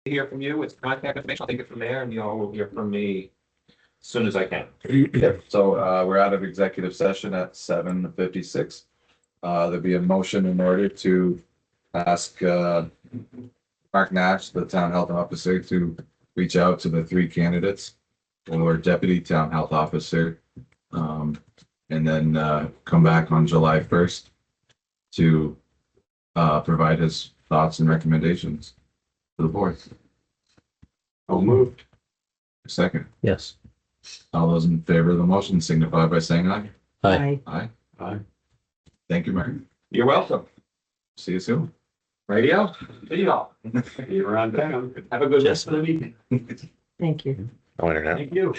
hear from you with contact information. I'll take it from there and y'all will hear from me as soon as I can. Yeah, so we're out of executive session at 7:56. There'll be a motion in order to ask Mark Nash, the town health officer, to reach out to the three candidates for deputy town health officer. And then come back on July 1st to provide his thoughts and recommendations to the board. I'll move. Second. Yes. All those in favor of the motion signify by saying aye. Aye. Aye. Aye. Thank you, Mark. You're welcome. See you soon. Radio? See y'all. You're around town. Have a good rest of the week. Thank you. No internet. Thank you.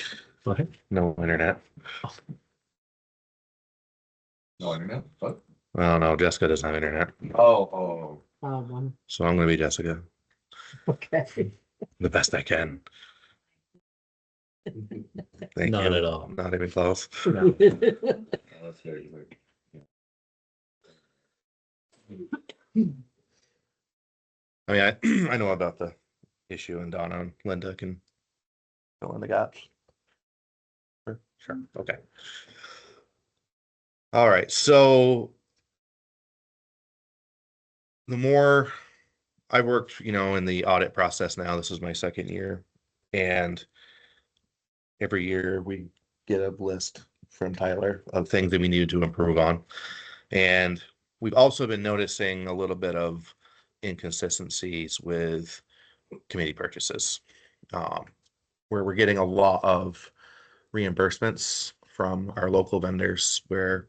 No internet. No internet? What? Oh no, Jessica doesn't have internet. Oh. So I'm gonna be Jessica. Okay. The best I can. Thank Not you. at all. Not even close. That's very quick. I mean, I know about the issue, and Donna and Linda can fill in the gaps. Sure. Okay. All right. So the more I've worked, in the audit process now, this is my second year, and every year we get a list from Tyler of things that we need to improve on. And we've also been noticing a little bit of inconsistencies with committee purchases, where we're getting a lot of reimbursements from our local vendors where,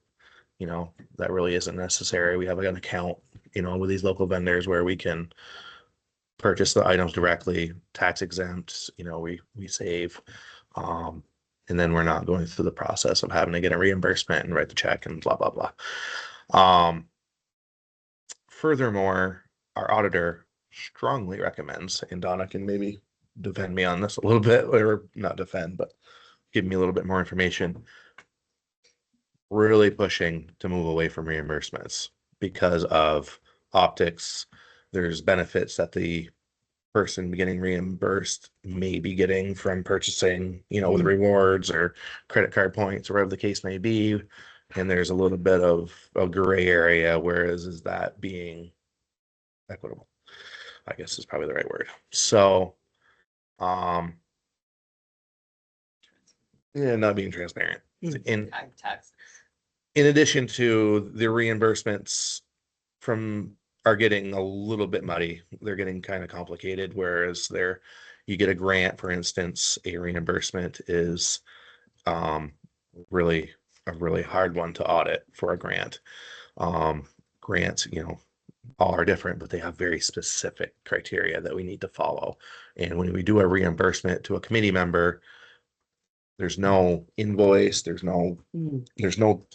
that really isn't necessary. We have an account, with these local vendors where we can purchase the items directly, tax exempt, we save, and then we're not going through the process of having to get a reimbursement and write the check and blah, blah, blah. Furthermore, our auditor strongly recommends, and Donna can maybe defend me on this a little bit, or not defend, but give me a little bit more information, really pushing to move away from reimbursements because of optics. There's benefits that the person getting reimbursed may be getting from purchasing, with rewards or credit card points or whatever the case may be. And there's a little bit of a gray area, whereas is that being equitable, I guess is probably the right word. So, not being transparent. In addition to the reimbursements are getting a little bit muddy. They're getting kind of complicated, whereas you get a grant, for instance, a reimbursement is really a really hard one to audit for a grant. Grants, all are different, but they have very specific criteria that we need to follow. And when we do a reimbursement to a committee member, there's no invoice, there's no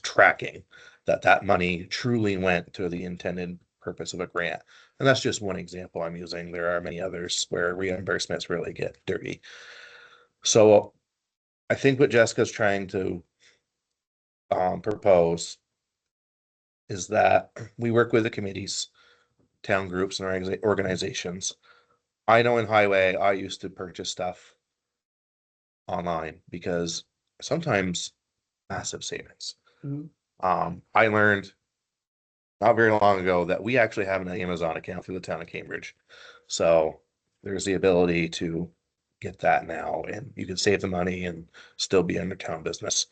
tracking that money truly went to the intended purpose of a grant. And that's just one example I'm using. There are many others where reimbursements really get dirty. So I think what Jessica's trying to propose is that we work with the committees, town groups, and organizations. I know in highway, I used to purchase stuff online because sometimes massive savings. I learned not very long ago that we actually have an Amazon account through the town of Cambridge. So there's the ability to get that now, and you can save the money and still be under town business.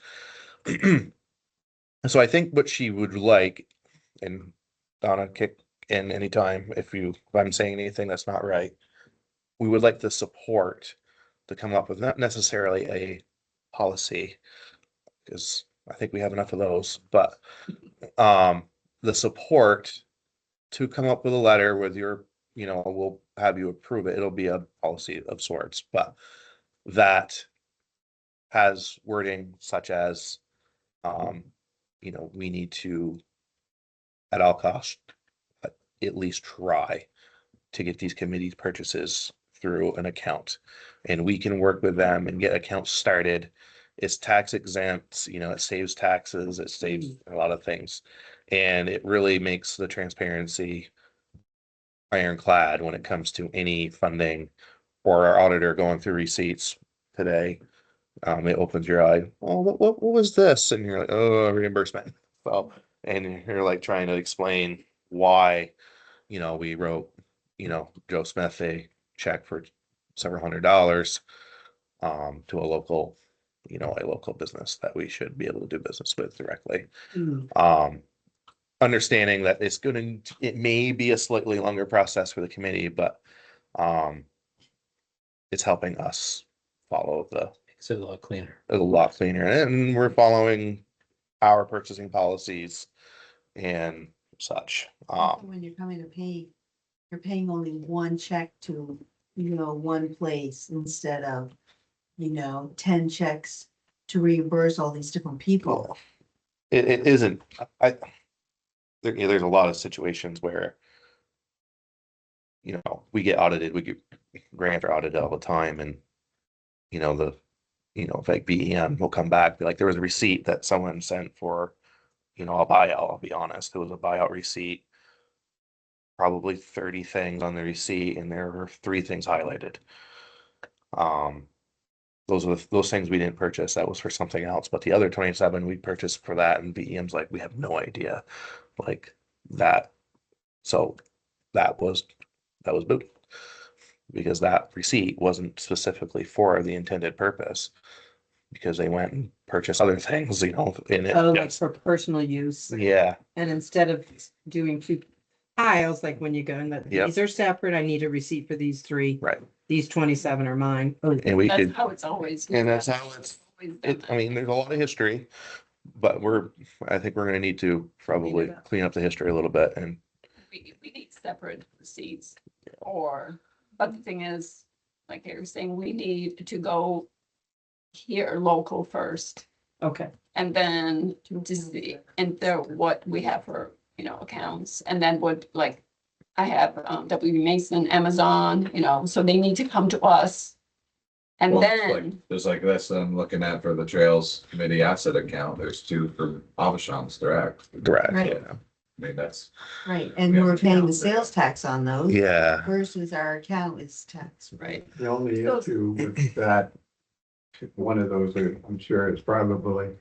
So I think what she would like, and Donna, kick in anytime if I'm saying anything that's not right, we would like the support to come up with not necessarily a policy, because I think we have enough of those, but the support to come up with a letter with your, we'll have you approve it. It'll be a policy of sorts, but that has wording such as, we need to, at all costs, at least try to get these committees purchases through an account, and we can work with them and get accounts started. It's tax exempt, it saves taxes, it saves a lot of things, and it really makes the transparency ironclad when it comes to any funding or our auditor going through receipts today, it opens your eye. Oh, what was this? And you're like, oh, reimbursement. So, and you're like trying to explain why, we wrote, Joe Smith a check for several $100s to a local business that we should be able to do business with directly. Understanding that it may be a slightly longer process for the committee, but it's helping us follow It's a lot cleaner. a lot cleaner, and we're following our purchasing policies and such. When you're coming to pay, you're paying only one check to, one place instead of, 10 checks to reimburse all these different people. It isn't, there's a lot of situations where, we get audited, we get grants are audited all the time, and, like BEM will come back, be like, there was a receipt that someone sent for, a buyout. I'll be honest, it was a buyout receipt, probably 30 things on the receipt, and there were 3 things highlighted. Those things we didn't purchase. That was for something else. But the other 27 we purchased for that, and BEM's like, we have no idea, like that. So that was booted because that receipt wasn't specifically for the intended purpose, because they went and purchased other things, in it. Oh, like for personal use. Yeah, And instead of doing 2 piles, like when you go and that Yep. these are separate, I need a receipt for these 3. right. These 27 are mine. And we That's could, how it's always. and that's how it's, always been I mean, there's a lot of history, but I think we're gonna need to probably up. clean up the history a little bit, and we need separate receipts but the thing is, like you were saying, we need to go here local first Okay. and then to see, and what we have for, accounts, and then what, like, I have, W. Mason, Amazon, so they need to come to us. And Well, then, there's like this, I'm looking at for the Trails Committee asset account, there's 2 for Avashon's direct. direct, Right. yeah. I mean, that's, Right, and We we're have paying the accounts there. sales tax on those Yeah, versus our account is tax. right, The only So- issue with that, one of those, I'm sure is probably,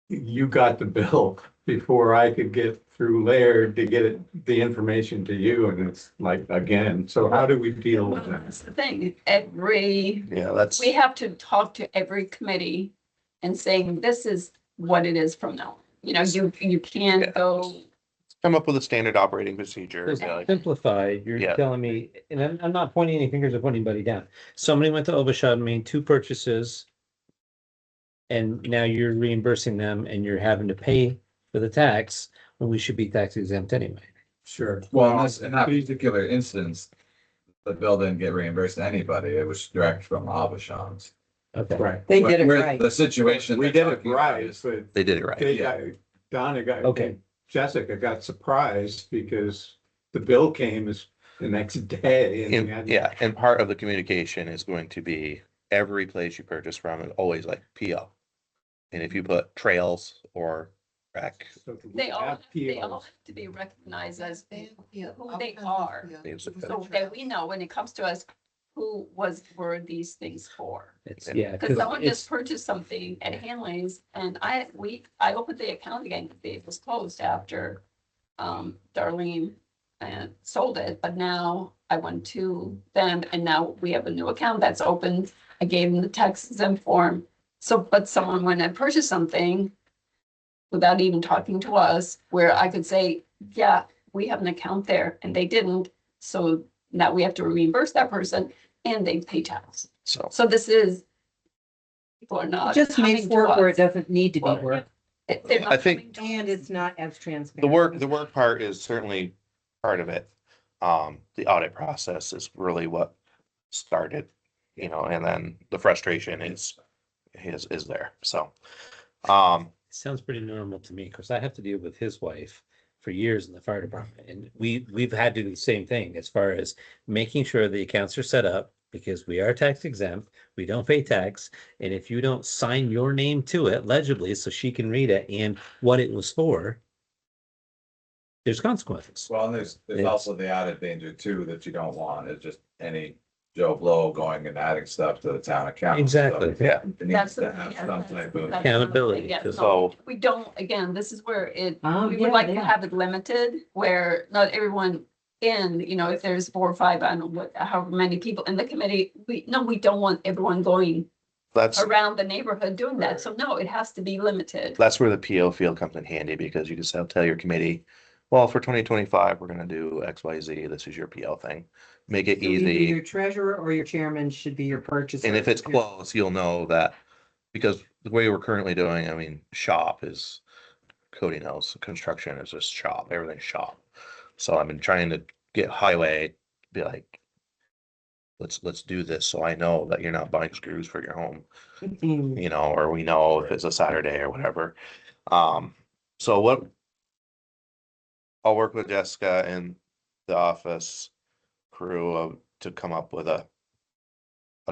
you got the bill before I could get through Laird to get the information to you, and it's like, again, so how do we deal well, with that? that's the thing, that's, we have to talk to every committee and saying, this is what it is from now. You Yeah. can't go, come up with a standard operating procedure. So Yeah, like- simplify, you're Yeah. telling me, and I'm not pointing any fingers or putting anybody down. Somebody went to Obashan, made 2 purchases. And now you're reimbursing them and you're having to pay for the tax when we should be tax exempt anyway. Sure. well, in that particular instance, the bill didn't get reimbursed to anybody, it was direct from Avashon's. Okay. Right. They did it Where right. The situation. We they're did it talking about right, is- but They did it right. they Yeah. got, Donna got, Okay. Jessica got surprised because the bill came as the next day. And we had- Yeah, and part of the communication is going to be every place you purchase from is always like PO. And if you put Trails or Rec, So we they all have POs. have to be recognized as who they I'll- are. Basically. So that we know when it comes to us, were these things for? It's, Yeah. yeah, Because because someone just it's, purchased something at Hanley's and I opened the account again, it was closed after Darlene sold it, but now I went to them and now we have a new account that's open. I gave them the tax exempt form. So, but someone went and purchased something without even talking to us, where I could say, yeah, we have an account there, and they didn't. So now we have to reimburse that person and they pay tax. so. So this is, people are not. It just makes coming to work where it us. doesn't need to be Well, work. They're not I think- coming to And us. it's not as transparent. The work part is certainly part of it. The audit process is really what started, and then the frustration is there, so. sounds pretty normal to me, because I have to deal with his wife for years in the fire department, and we've had to do the same thing as far as making sure the accounts are set up, because we are tax exempt, we don't pay tax, and if you don't sign your name to it legibly so she can read it and what it was for, there's consequences. Well, and there's It's- also the added danger too that you don't want, is just any Joe Blow going and adding stuff to the town account. Exactly, So yeah. it needs That's to the. have yeah, some that's- type of. that's Accountability, Yeah, because- no, we don't, again, this is where it, Oh, we would yeah, like to yeah. have it limited, where not everyone in, you know, if there's 4 or 5, I don't know what, however many people in the committee, we don't want everyone going That's, around the neighborhood doing that, so no, it has to be limited. that's where the PO field comes in handy, because you just have to tell your committee, well, for 2025, we're gonna do XYZ, this is your PO thing. Make it So either easy. your treasurer or your chairman should be your purchaser. And if it's close, you'll know that, because the way we're currently doing, I mean, shop is, Cody knows, construction is just shop, everything's shop. So I've been trying to get highway, be like, let's do this, so I know that you're not buying screws for your home, Mm, you know, or we know if it's a Saturday or whatever. So what, I'll work with Jessica and the office crew to come up with a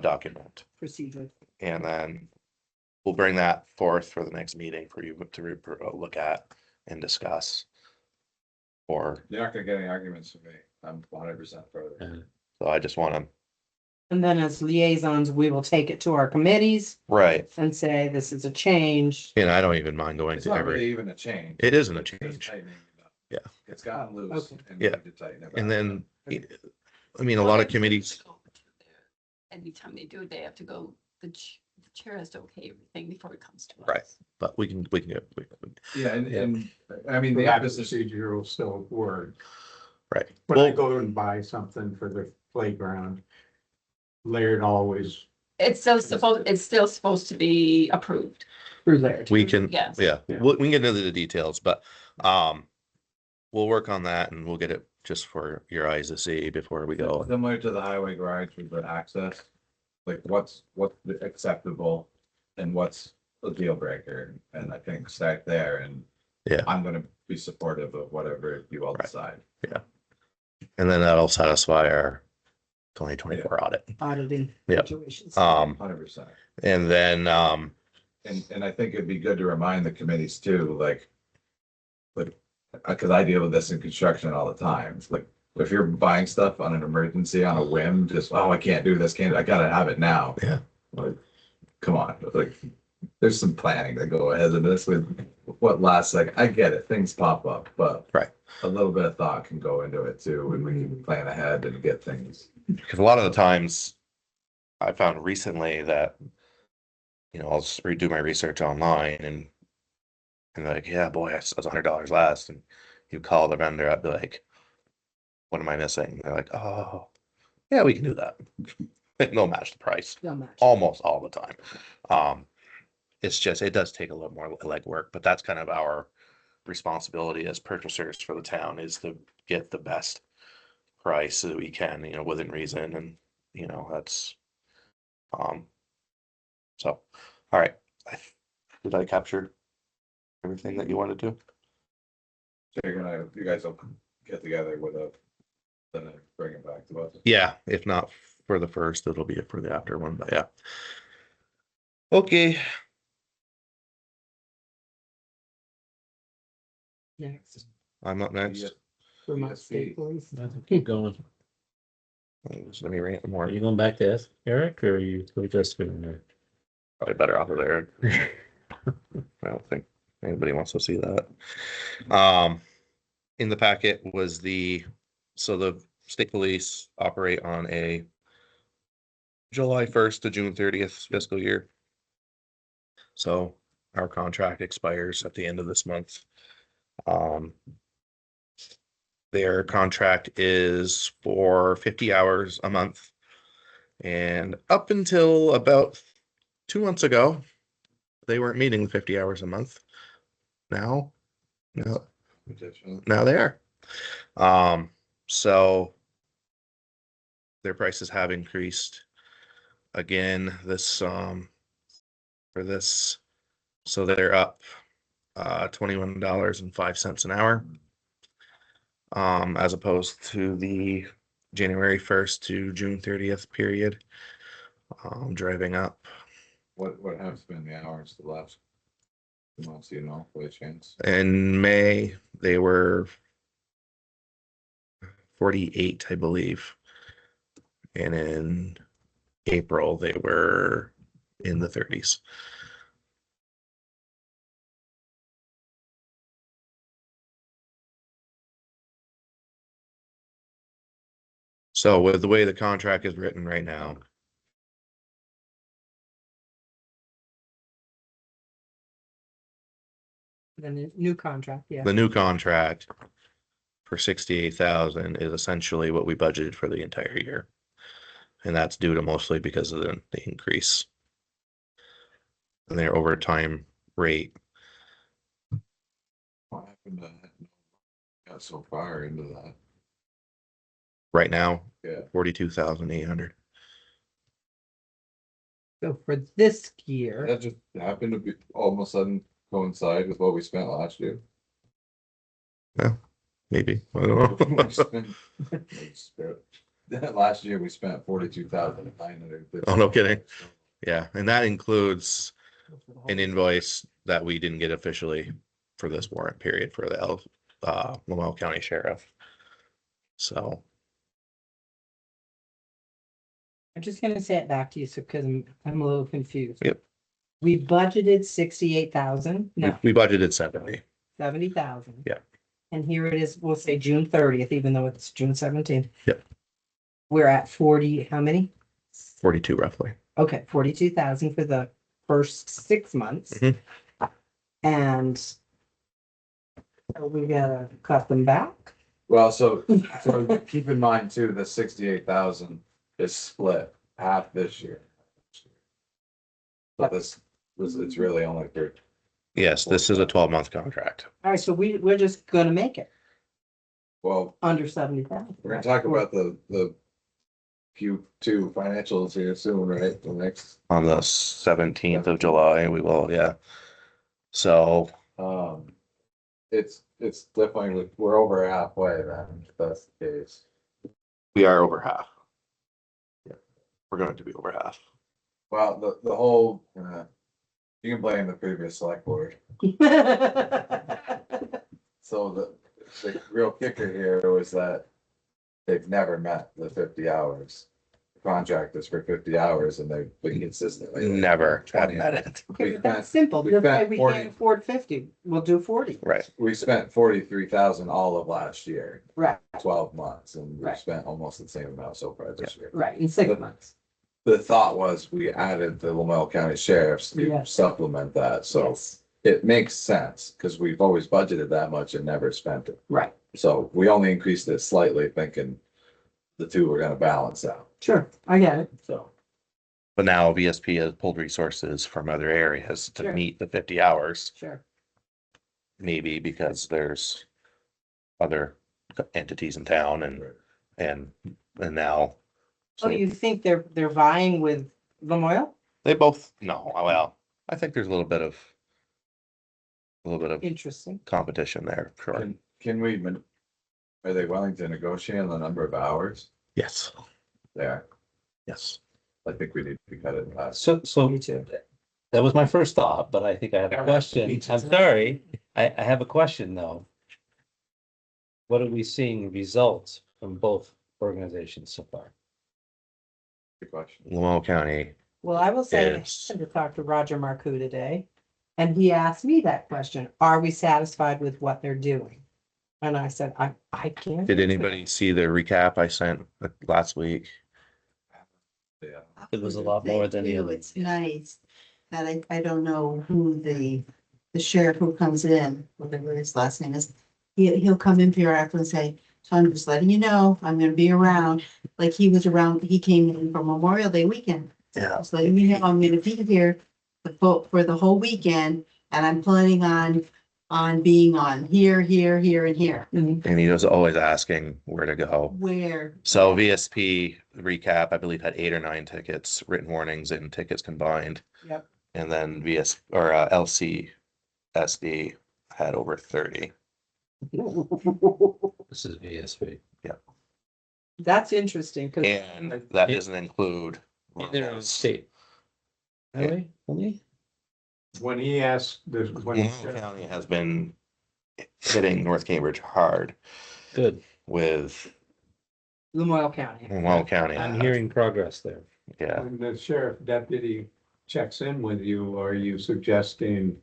document. procedure. And then we'll bring that forth for the next meeting for you to look at and discuss. Or, You're not gonna get any arguments from me. I'm 100% for it. so I just want to, And then as liaisons, we will take it to our committees right, and say, this is a change. and I don't even mind going It's to not really every, even a change. it isn't a It's just change. tightening it up. Yeah. It's gotten loose Okay. and we Yeah. need to tighten it. And back then, up. I mean, a lot of committees, Anytime they do it, they have to go, the chair has to okay everything before it comes to us. Right. but we can get, Yeah, Yeah. and I mean, the That opposite. procedure will still work. right. When I Well, go and buy something for the playground, Laird always, It's still supposed to be approved, Through there. we can, yes. yeah, Yeah. we can get into the details, but, we'll work on that and we'll get it just for your eyes to see before we go. Similar to the highway garage with the access, like what's acceptable and what's a deal breaker, and I think start there, and Yeah. I'm gonna be supportive of whatever you all Right. decide. And then that'll satisfy our 2024 audit. Auditing Yep. situations. 100%. And then, And I think it'd be good to remind the committees too, like, because I deal with this in construction all the time. It's like, if you're buying stuff on an emergency, on a whim, just, oh, I can't do this, I gotta have it now. Yeah. Like, come on, like, there's some planning that go ahead of this with what lasts, like, I get it, things pop up, but. Right. A little bit of thought can go into it too, and we can plan ahead and get things. because a lot of the times I found recently that, you know, I'll just redo my research online and like, yeah, boy, it's $100 less. And you call the vendor, I'd be like, what am I missing? They're like, oh, yeah, we can do that. They'll match the price They'll match. almost all the time. It's just, it does take a little more legwork, but that's kind of our responsibility as purchasers for the town, is to get the best price that we can, you know, within reason, and, you know, that's, so, all right. Did I capture everything that you wanted to? So you guys will get together with then bring it back to us. Yeah, if not for the first, it'll be for the after one, but yeah. Okay, Next. I'm up next. Remote state police. Keep going. Just let me rant more. Are you going back to ask Eric, or are you just going there? Probably better off of there. I don't think anybody wants to see that. In the packet was so the state police operate on a July 1st to June 30th fiscal year. So our contract expires at the end of this month. Their contract is for 50 hours a month. And up until about 2 months ago, they weren't meeting the 50 hours a month. Now they are. So their prices have increased again for this. So they're up $21.05 an hour. As opposed to the January 1st to June 30th period. Driving up. What has been the hours the last 2 months, you know, by chance? In May, they were 48, I believe. And in April, they were in the 30s. So with the way the contract is written right now, The new contract, yeah. the new contract for 68,000 is essentially what we budgeted for the entire year. And that's due to mostly because of the increase in their overtime rate. What happened to that? Got so far into that. Right now, Yeah. 42,800. So for this year, That just happened to be all of a sudden coincide with what we spent last year. Maybe. I don't know. Last year, we spent 42,900. Oh, no kidding. Yeah, and that includes an invoice that we didn't get officially for this warrant period for the Lamoille County Sheriff. So, I'm just gonna say it back to you, so, because I'm a little confused. Yep. We budgeted 68,000, no, we budgeted 70. 70,000. Yeah. And here it is, we'll say June 30th, even though it's June 17th. Yep. We're at 40, how many? 42 roughly. Okay, 42,000 for the first 6 months. Mhm. And so we gotta cut them back. Well, so keep in mind too, the 68,000 is split half this year. But it's really only for, Yes, this is a 12-month contract. All right, so we're just gonna make it well, under 70,000. we're gonna talk about the Q2 financials here soon, right? The next, On the 17th of July, we will, yeah. So, it's definitely, we're over halfway then, if that's the case. we are over half. Yeah, we're going to be over half. Well, the whole, you can blame the previous select board. So the real kicker here was that they've never met the 50 hours. The contract is for 50 hours and they've been consistently. Never 20 met it. We That's spent, simple, we just say spent we 40 can't afford 50, we'll do 40. Right. we spent 43,000 all of last year, Right, 12 months, and we Right. spent almost the same amount so far this year. right, in 6 months. The thought was we added the Lamoille County Sheriffs to Yes. supplement that, so Yes, it makes sense, because we've always budgeted that much and never spent it. right, So we only increased it slightly, thinking the two were gonna balance out, sure, I get it. so. But now VSP has pulled resources from other areas to Sure. meet the 50 hours, Sure. maybe because there's other entities in town and now. Oh, you think they're vying with Lamoille? They both, no, well, I think there's a little bit of Interesting. competition there, sure. Can we, are they willing to negotiate on the number of hours? Yes, There, yes. I think we need to cut it less. So Me too. that was my first thought, but I think I have a question. I'm sorry. I have a question though. What are we seeing results from both organizations so far? Good question. Lamoille County, Well, I will say, I Yes. had to talk to Roger Marcoux today, and he asked me that question, are we satisfied with what they're doing? And I said, I can't. did anybody see the recap I sent last week? Yeah, It was a lot more than the other. It's nice that I don't know who the sheriff who comes in, whatever his last name is. He'll come in periodically and say, so I'm just letting you know, I'm gonna be around. Like he was around, he came in for Memorial Day weekend. Yeah. Just letting you know, I'm gonna be here for the whole weekend and I'm planning on being on here, here, here and here. Mhm. And he was always asking where to go. Where? So VSP recap, I believe, had 8 or 9 tickets, written warnings and tickets combined. Yep. And then LCSD had over 30. This is VSP. That's interesting, because And that doesn't include. In their own state. Yeah. Are we? Only? When he asked this, when he Lamoille County has been hitting North Cambridge hard Good. with Lamoille County. in Wall County. I'm hearing progress there. Yeah, When the sheriff deputy checks in with you, are you suggesting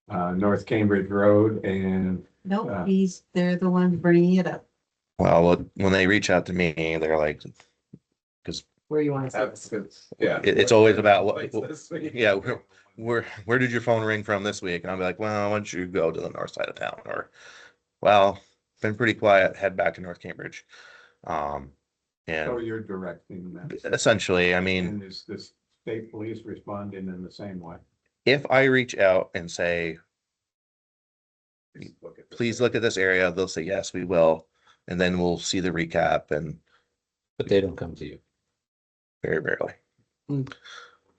North Cambridge Road and No, they're the ones bringing it up. well, when they reach out to me, they're like, Where you want to That's see good. Yeah. It's always about what- Like this week. yeah, where did your phone ring from this week? And I'll be like, well, why don't you go to the north side of town? Or, well, been pretty quiet, head back to North Cambridge. so And you're directing them? essentially, I mean, And is the state police responding in the same way? if I reach out and say, please look at this area, they'll say, yes, we will. And then we'll see the recap, and But they don't come to you. very rarely.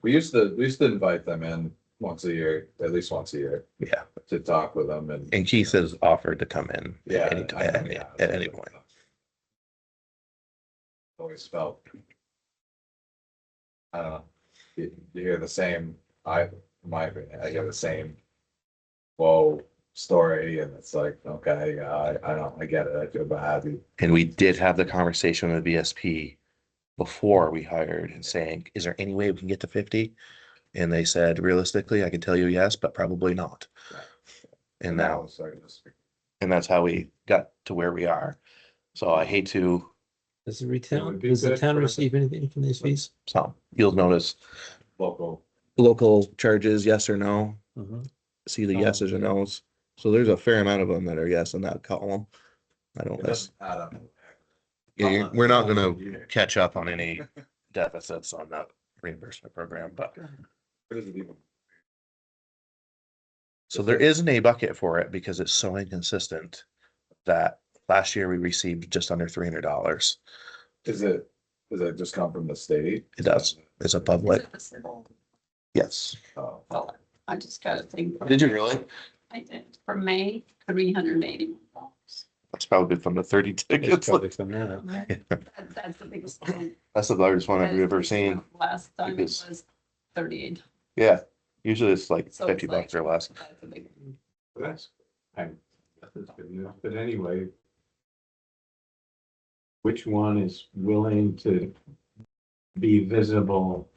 We used to invite them in once a year, at least once a year, Yeah. to talk with them And Keith has offered to come in Yeah. at any time, at any point. Always felt. I don't know, you hear the same, my opinion, I hear the same. Whoa, story, and it's like, okay, I get it, I feel bad. And we did have the conversation with VSP before we hired and saying, is there any way we can get to 50? And they said, realistically, I can tell you yes, but probably not. And now, it's starting to speak. and that's how we got to where we are. So I hate to, Does the would town, be does the good town for- receive anything from these fees? so you'll notice Local, local charges, yes or no, Mhm. see the Oh, yeses or okay. nos. So there's a fair amount of them that are yes in that column. I don't, it doesn't add up. we're not gonna catch up on any deficits on that reimbursement program, but What is it even? so there isn't a bucket for it because it's so inconsistent that last year we received just under $300. Does it just come from the state? It does. It's a Is public, it the civil? yes. Oh, Well, I just got a thing. from- Did you really? I did, for May, $381. That's probably from the 30 It's tickets. probably from that. That's the biggest one. That's the largest one I've ever seen. Last time it because- was 38. Yeah, usually it's like So 50 it's like- bucks or less. That's a big one. That's, that's good news, but anyway. Which one is willing to be visible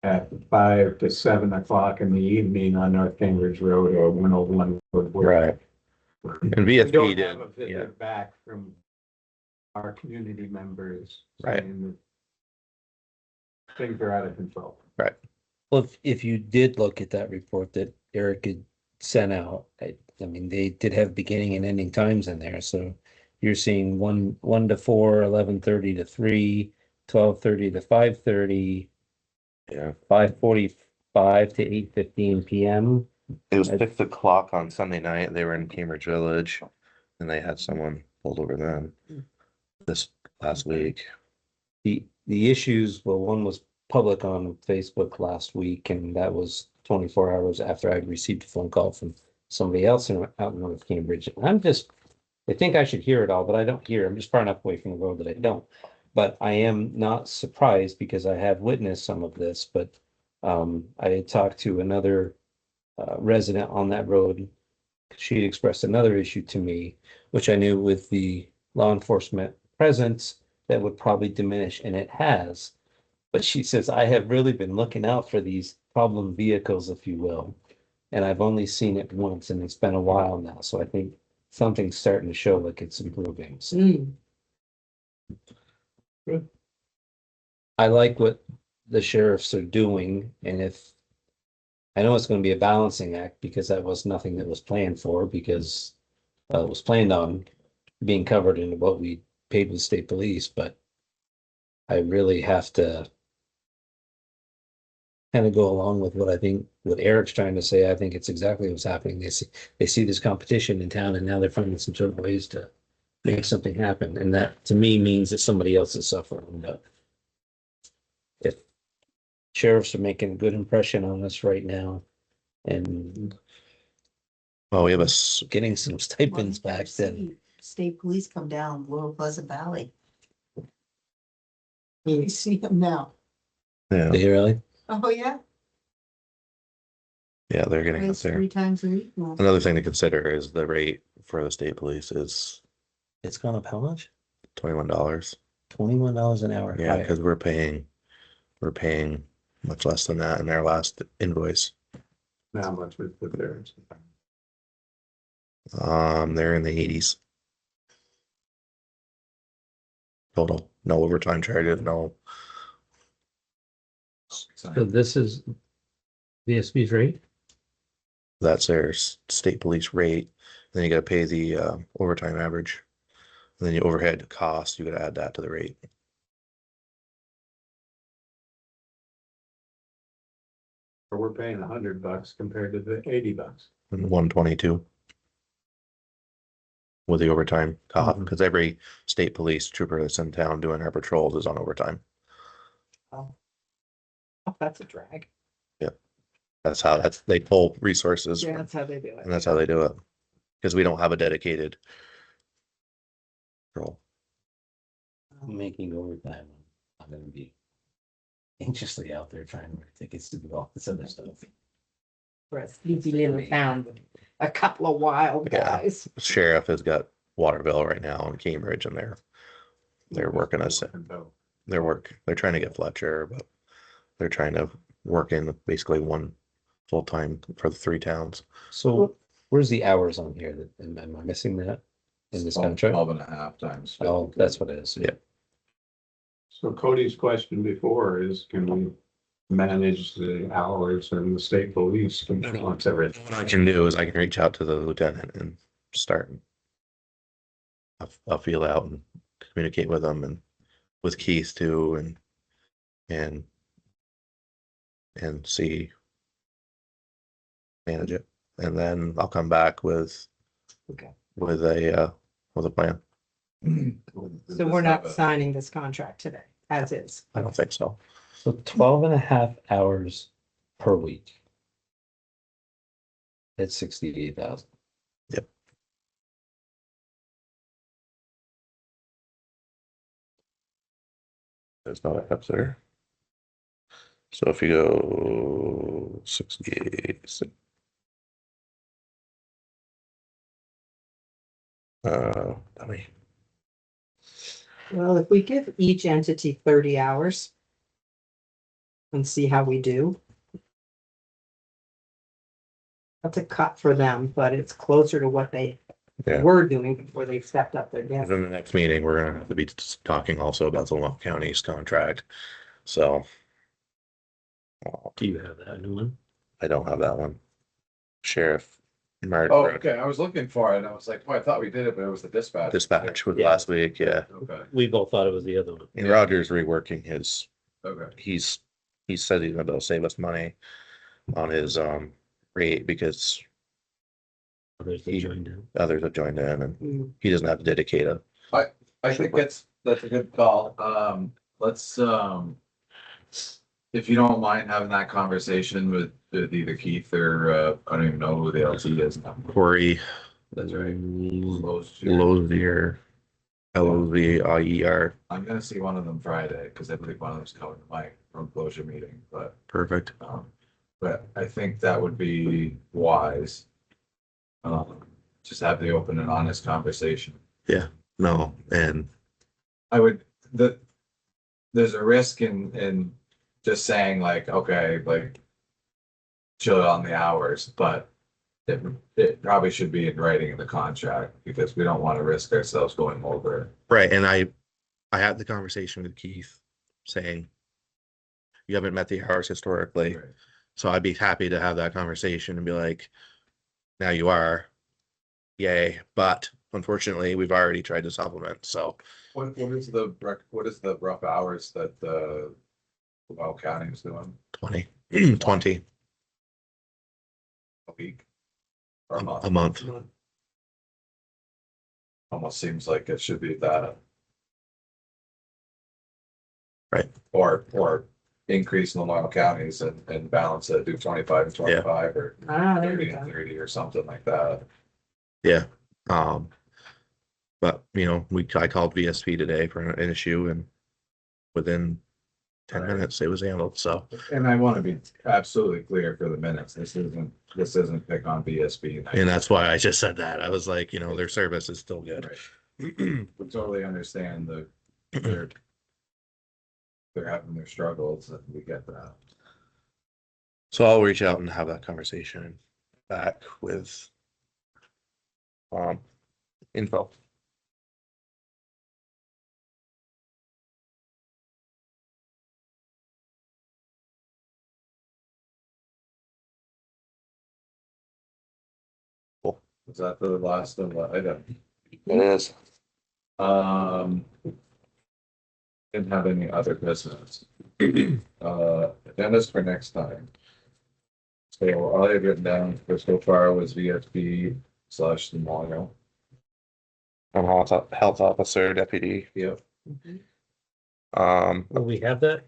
at 5 to 7 o'clock in the evening on North Cambridge Road or 101 Road? Right. And We VSP don't did, have a yeah. visit back from our community members. Right. saying that things are out of control. Well, if you did look at that report that Eric had sent out, I mean, they did have beginning and ending times in there, so you're seeing 1 to 4, 11:30 to 3, 12:30 to 5:30, Yeah. 5:45 to 8:15 PM. It was 6 o'clock on Sunday night. They were in Cambridge Village and they had someone pulled over them this last week. The issues, well, one was public on Facebook last week, and that was 24 hours after I'd received a phone call from somebody else out in North Cambridge. And I think I should hear it all, but I don't hear. I'm just far enough away from the road that I don't. But I am not surprised because I have witnessed some of this, but I had talked to another resident on that road. She had expressed another issue to me, which I knew with the law enforcement presence that would probably diminish, and it has. But she says, I have really been looking out for these problem vehicles, if you will. And I've only seen it once, and it's been a while now, so I think something's starting to show like it's improving. So Mm. I like what the sheriffs are doing, and if I know it's gonna be a balancing act because that was nothing that was planned for, because it was planned on being covered in what we paid with state police, but I really have to kind of go along with what I think, what Eric's trying to say. I think it's exactly what's happening. They see this competition in town, and now they're finding some sort of ways to make something happen, and that to me means that somebody else is suffering. But if sheriffs are making a good impression on us right now and Well, we have getting some stipends Well, you back, never then see State police come down Lower Pleasant Valley. You see them now. yeah, they really, Oh, yeah. yeah, they're getting up Race there. 3 times a week now. Another thing to consider is the rate for the state police is it's gone up how much? $21. $21 an hour. Yeah, higher. because we're paying much less than that in our last invoice. How much was the difference? They're in the 80s. Total, no overtime charges, no. So this is VSB's rate? That's their state police rate. Then you gotta pay the overtime average. And then your overhead cost, you gotta add that to the rate. Or we're paying $100 compared to the $80. And 122. With the overtime cost, because every state police trooper that's in town doing our patrols is on overtime. Oh, that's a drag. They pull resources Yeah, from- that's how they do it. and that's how they do it. Because we don't have a dedicated patrol. Making overtime. I'm gonna be anxiously out there trying to write tickets to do all this other stuff. For a sleepy little town with a couple of wild Yeah. guys. Sheriff has got Waterville right now in Cambridge, and they're working us. They're trying to get Fletcher, but they're trying to work in basically one full time for the 3 towns. So where's the hours on here? Am I missing that in this contract? 12.5 times. Oh, that's what it is. Yeah. So Cody's question before is, can we manage the hours and the state police once everything? What I can do is I can reach out to the lieutenant and start. I'll feel out and communicate with them and with Keith too, and see, manage it, and then I'll come back with Okay. with a plan. So we're not signing this contract today, as is. I don't think so. So 12 and a half hours per week. That's 68,000. Yep. There's no up there. So if you go 68, I mean, Well, if we give each entity 30 hours and see how we do. That's a cut for them, but it's closer to what they Yeah. were doing before they stepped up their game. in the next meeting, we're gonna have to be talking also about the Long County's contract. So Do you have that new one? I don't have that one. Sheriff Mark Oh, okay, I was looking for it, and I was like, well, I thought we did it, but it was the dispatch. dispatch was Yeah. last week, yeah. Okay, We both thought it was the other one. And Roger's reworking his, okay. he said he's gonna save us money on his rate because Others that joined in. others have joined in and Mm. he doesn't have to dedicate a. I think that's a good call. Let's, if you don't mind having that conversation with either Keith or, I don't even know who the LT is. Corey. That's right. Lozier. Lozier. I'm gonna see one of them Friday, because I believe one of them's coming to my room closure meeting, Perfect. but I think that would be wise. Just have the open and honest conversation. No, and I would, there's a risk in just saying like, okay, like chill on the hours, but it probably should be in writing in the contract, because we don't want to risk ourselves going over. right, and I had the conversation with Keith saying you haven't met the hours historically, so I'd be happy to have that conversation and be like, now you are. Yay, but unfortunately, we've already tried to supplement, so What is the rough hours that the Well County is doing 20, 20 a week? Or a month? a month. Almost seems like it should be that. Right. Or increase in the Lamoille counties and balance it, do 25 and 25 or Ah, there 30 we and go. 30 or something like that. Yeah. But I called VSP today for an issue and within 10 Right. minutes it was handled. So And I want to be absolutely clear for the minutes. This isn't pick on BSB. and that's why I just said that. I was like, their service is still good. Right. We totally understand they're having their struggles, and we get that. So I'll reach out and have that conversation back with info. Is that the last of the item? It is. Didn't have any other business. Agendas for next time. So all I had written down for so far was VSB/memorial. I'm health officer, deputy. Yep. Will we have that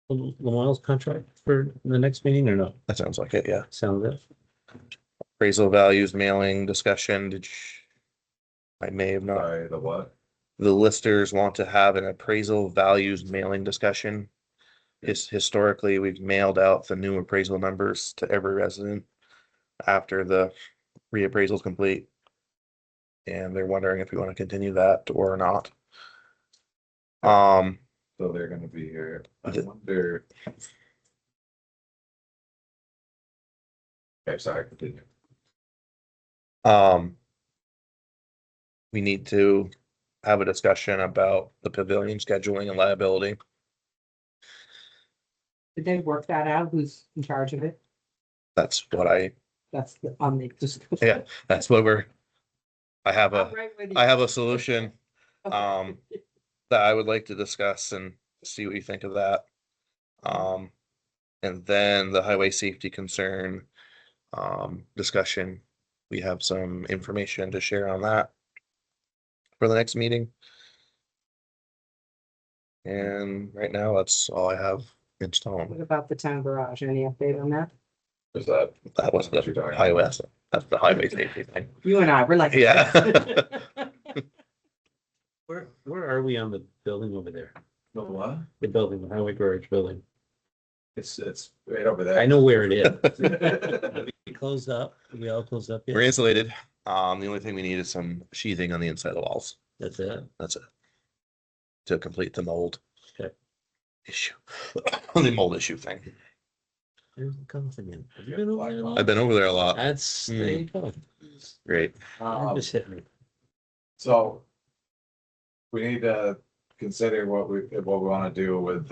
Lamoille's contract for the next meeting or no? That sounds like it, yeah. Sounds it. Appraisal values mailing discussion, I may have not. Sorry, the what? The listers want to have an appraisal values mailing discussion. Historically, we've mailed out the new appraisal numbers to every resident after the reappraisal is complete. And they're wondering if we want to continue that or not. So they're gonna be here. I Yeah. wonder. Okay, sorry, continue. We need to have a discussion about the pavilion scheduling and liability. Did they work that out? Who's in charge of it? That's what That's on the. yeah, that's what I have I'm a right with you. I have a solution Okay. that I would like to discuss and see what you think of that. And then the highway safety concern discussion. We have some information to share on that for the next meeting. And right now, that's all I have in What stone. about the town garage? Any update on that? Is that? That was what you're the talking highway, about? that's the highway safety thing. You and I, we're like. Yeah. Where are we on the building over there? The what? The building, the highway garage building. It's right over there. I know where it is. We closed up. We all closed up We're yet? insulated. The only thing we need is some sheathing on the inside of the walls. That's it. That's it. To complete the mold. Okay. Issue. The mold issue thing. There's the comes again. Have you been over there a lot? I've been over there a lot. That's, there you go. Great. Just hit me. So we need to consider what we want to do with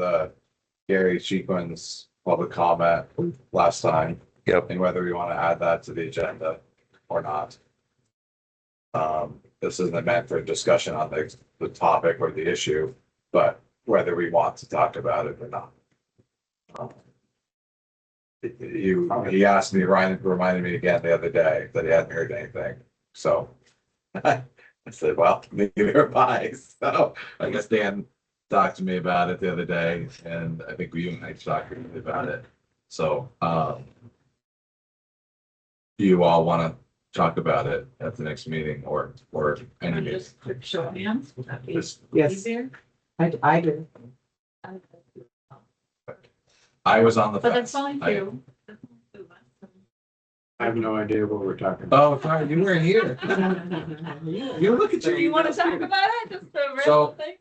Gary Cheekman's public comment last time. Yep. And whether we want to add that to the agenda or not. This isn't meant for discussion on the topic or the issue, but whether we want to talk about it or not. He asked me, Ryan reminded me again the other day that he hadn't heard anything, so. I said, well, neither have I, so I guess Dan talked to me about it the other day, and I think you and I talked to me about it, so, do you all want to talk about it at the next meeting or any meeting? Just quick show of hands. Would that be Just- Yes, easier? I do. I was on the But fence. that's fine I- too. I have no idea what we're talking about. Oh, sorry, you weren't here. You look at Do you want to talk about it? Just the So- original thing?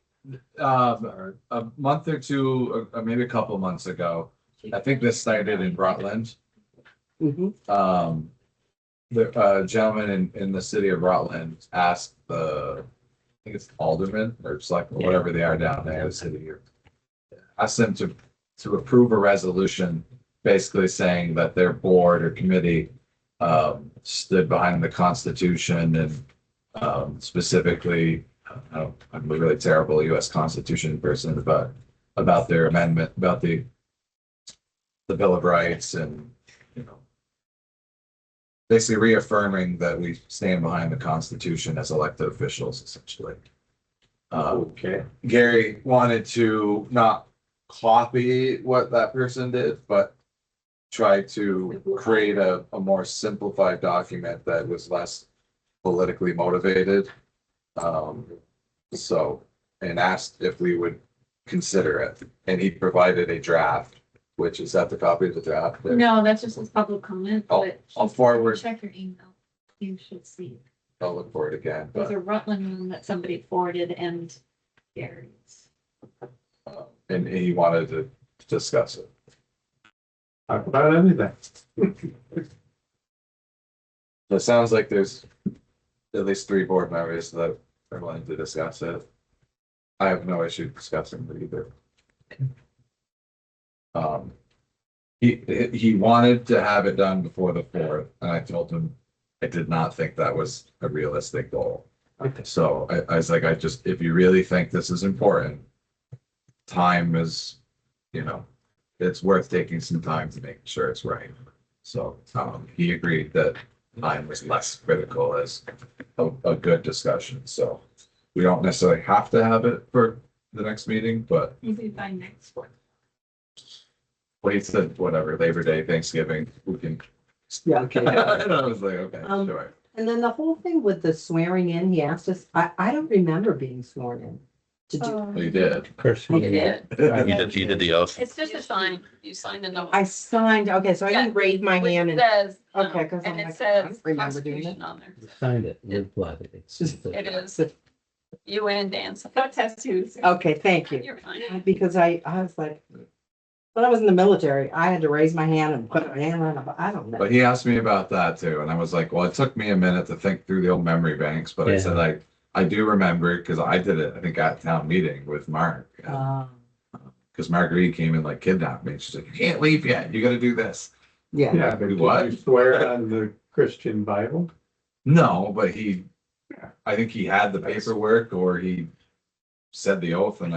A month or two, or maybe a couple months ago, I think this started in Rutland. Mhm. The gentleman in the city of Rutland asked I think it's alderman or select, whatever they are down there, the city here. Asked them to approve a resolution basically saying that their board or committee stood behind the Constitution and specifically, I'm a really terrible US Constitution person, but about their amendment, about the Bill of Rights and, you know, basically reaffirming that we stand behind the Constitution as elected officials, essentially. Okay. Gary wanted to not copy what that person did, but try to create a more simplified document that was less politically motivated. And asked if we would consider it, and he provided a draft, which is that the copy of the draft? there? No, that's just his public comment, I'll- but. I'll forward. Check your email. You should see. I'll look for it again, There's but, a Rutland one that somebody forwarded and Gary's. and he wanted to discuss it. Talk about anything. It sounds like there's at least 3 board members that are willing to discuss it. I have no issue discussing it either. He wanted to have it done before the 4th, and I told him I did not think that was a realistic goal. So I was like, if you really think this is important, time is, it's worth taking some time to make sure it's right. So, he agreed that time was less critical as a good discussion, so we don't necessarily have to have it for the next meeting, but Easy by next one. well, he said, whatever, Labor Day, Thanksgiving, we can. Yeah, okay. And I was like, okay, sure. And then the whole thing with the swearing in, he asked us, I don't remember being sworn in to do. Well, you did. Of course. You did. You did the oath. It's just a sign. You signed a note. I signed, okay, so I didn't raise my Which hand and, says, okay, 'cause I'm and it like, I don't says remember doing Constitution on there. Signed it, live blood. It's just. It is. You and Dan. No tattoos. okay, thank you. You're fine. Because I was like, when I was in the military, I had to raise my hand and put my hand on, I don't know. But he asked me about that too, and I was like, well, it took me a minute to think through the old memory banks, but I said, I do remember, because I did it, I think at town meeting with Mark. Because Marguerite came and like kidnapped me, she's like, you can't leave yet, you gotta do this. Yeah, Yeah, but did What? you swear on the Christian Bible? No, but I think he had the paperwork, or he said the oath, and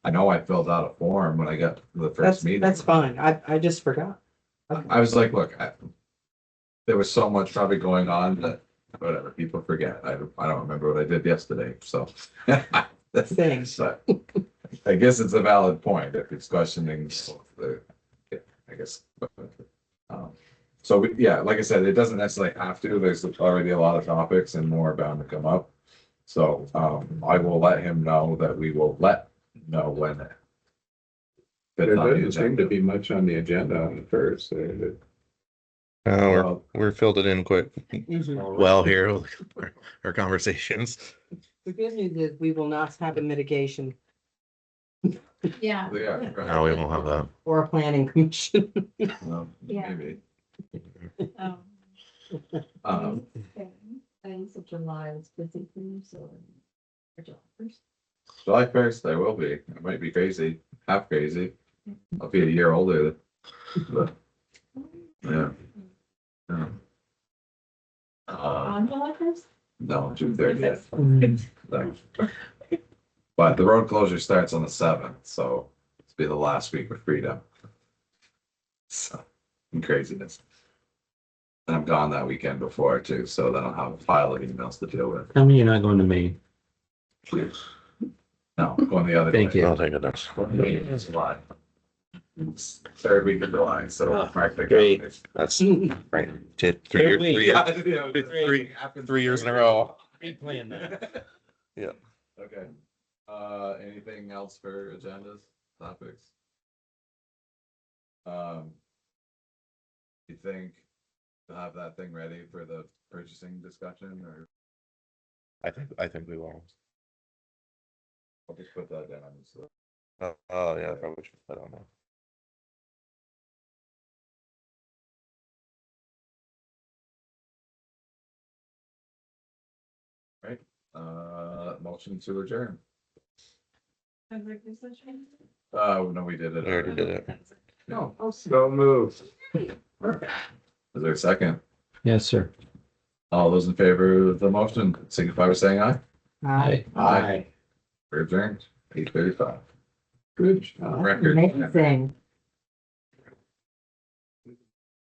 I know I filled out a form when I got to the first meeting. that's fine. I just forgot. I was like, look, there was so much probably going on that, whatever, people forget. I don't remember what I did yesterday, so. That's Thanks. but I guess it's a valid point if it's questioning I guess. So like I said, it doesn't necessarily have to. There's already a lot of topics and more bound to come up. So, I will let him know that we will know when it. There doesn't seem to be much on the agenda on the first. We're filled it in quick. Mhm. Well, here with our conversations. The good news is we will not have a mitigation Yeah. Yeah. No, we won't have that. or a planning commission. Yeah. Maybe. Um, I think of July is busy for you, so. for July 1st. July 1st, I will be. I might be crazy, half crazy. I'll be a year older. But, yeah. Yeah. On July 1st? No, June 30th. But the road closure starts on the 7th, so it'll be the last week of freedom. So, craziness. And I'm gone that weekend before too, so then I'll have a pile of emails to deal with. Tell me you're not going to Maine. No, going the other Thank way. you. Oh, thank goodness. It's July. It's third week of July, so. Oh, mark the great. calendars. That's right. Did Third week. Three years in a row. Replaying that. Okay. Anything else for agendas, topics? You think to have that thing ready for the purchasing discussion, or I think we will. I'll just put that down. So. Oh, yeah, probably should put that on there. Motion to adjourn. Executive session? No, we did it. We already did it. No. So moved. Is there a second? Yes, sir. All those in favor of the motion, signify by saying aye. Aye. Aye. We're adjourned, 8:35. Good job. Record. Amazing.